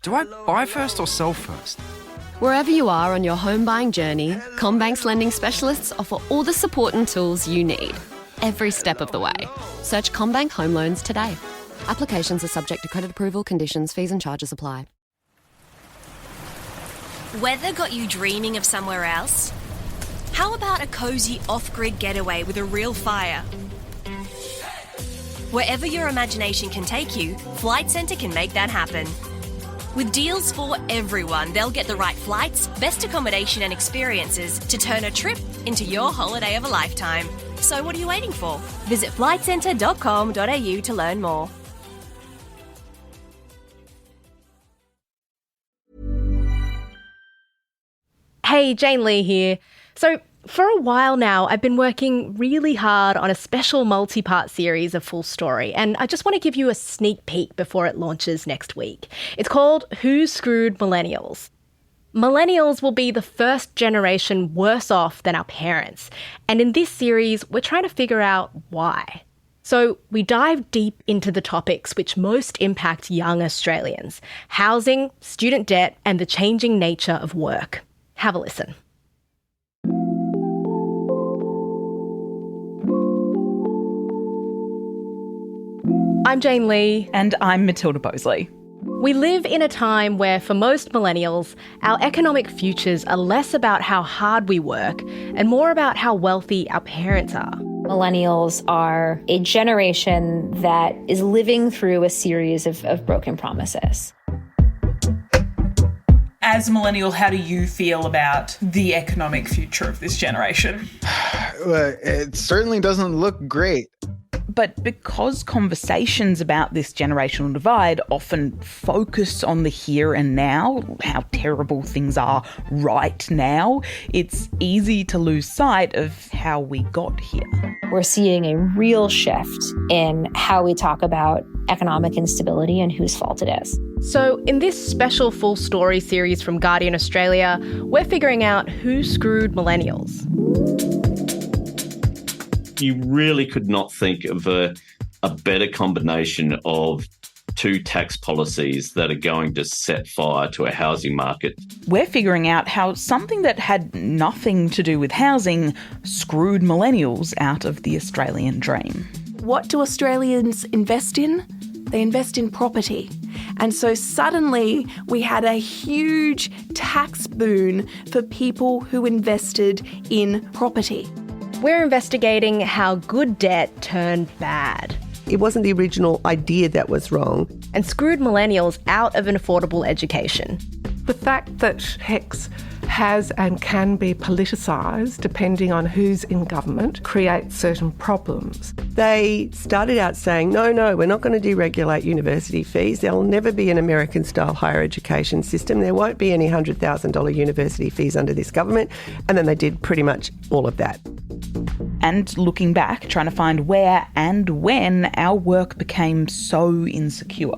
Do I buy first or sell first? Wherever you are on your home buying journey, CommBank's lending specialists offer all the support and tools you need, every step of the way. Search CommBank Home Loans today. Applications are subject to credit approval, conditions, fees and charges apply. Weather got you dreaming of somewhere else? How about a cosy off-grid getaway with a real fire? Wherever your imagination can take you, Flight Centre can make that happen. With deals for everyone, they'll get the right flights, best accommodation and experiences to turn a trip into your holiday of a lifetime. So what are you waiting for? Visit flightcentre.com.au to learn more. Hey, Jane Lee here. So, for a while now, I've been working really hard on a special multi-part series of Full Story, and I just want to give you a sneak peek before it launches next week. It's called Who Screwed Millennials? Millennials will be the first generation worse off than our parents, and in this series, we're trying to figure out why. So we dive deep into the topics which most impact young Australians: housing, student debt, and the changing nature of work. Have a listen. I'm Jane Lee. And I'm Matilda Bosley. We live in a time where, for most millennials, our economic futures are less about how hard we work and more about how wealthy our parents are. Millennials are a generation that is living through a series of broken promises. As a millennial, how do you feel about the economic future of this generation? Well, it certainly doesn't look great. But because conversations about this generational divide often focus on the here and now, how terrible things are right now, it's easy to lose sight of how we got here. We're seeing a real shift in how we talk about economic instability and whose fault it is. So in this special Full Story series from Guardian Australia, we're figuring out who screwed millennials. You really could not think of a better combination of two tax policies that are going to set fire to a housing market. We're figuring out how something that had nothing to do with housing screwed millennials out of the Australian dream. What do Australians invest in? They invest in property. And so suddenly we had a huge tax boon for people who invested in property. We're investigating how good debt turned bad. It wasn't the original idea that was wrong. And screwed millennials out of an affordable education. The fact that HECS has and can be politicised depending on who's in government creates certain problems. They started out saying, no, we're not going to deregulate university fees. There'll never be an American-style higher education system. There won't be any $100,000 university fees under this government. And then they did pretty much all of that. And looking back, trying to find where and when our work became so insecure.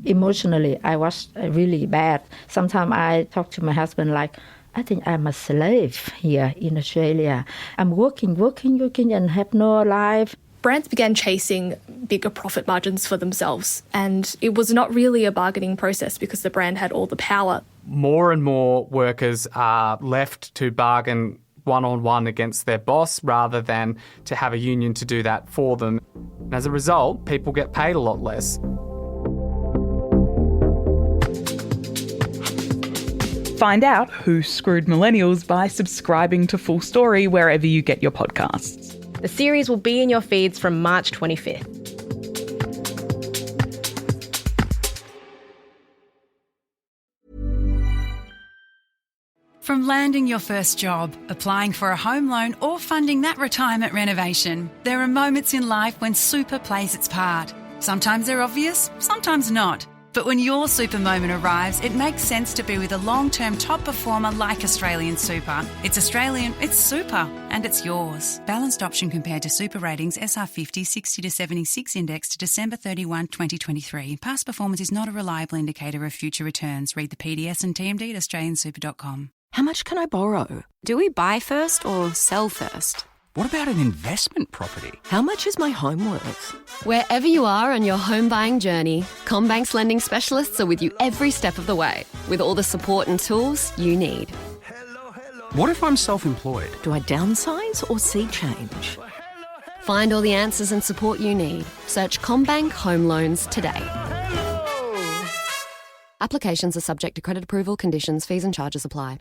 Emotionally, I was really bad. Sometimes I talk to my husband like, I think I'm a slave here in Australia. I'm working and have no life. Brands began chasing bigger profit margins for themselves, and it was not really a bargaining process because the brand had all the power. More and more workers are left to bargain one-on-one against their boss rather than to have a union to do that for them. And as a result, people get paid a lot less. Find out who screwed millennials by subscribing to Full Story wherever you get your podcasts. The series will be in your feeds from March 25th. From landing your first job, applying for a home loan or funding that retirement renovation, there are moments in life when super plays its part. Sometimes they're obvious, sometimes not. But when your super moment arrives, it makes sense to be with a long-term top performer like Australian Super. It's Australian, it's super, and it's yours. Balanced option compared to super ratings SR50 60 to 76 index to December 31, 2023. Past performance is not a reliable indicator of future returns. Read the PDS and TMD at australiansuper.com. How much can I borrow? Do we buy first or sell first? What about an investment property? How much is my home worth? Wherever you are on your home buying journey, CommBank's lending specialists are with you every step of the way, with all the support and tools you need. What if I'm self-employed? Do I downsize or see change? Find all the answers and support you need. Search CommBank Home Loans today. Applications are subject to credit approval, conditions, fees and charges apply.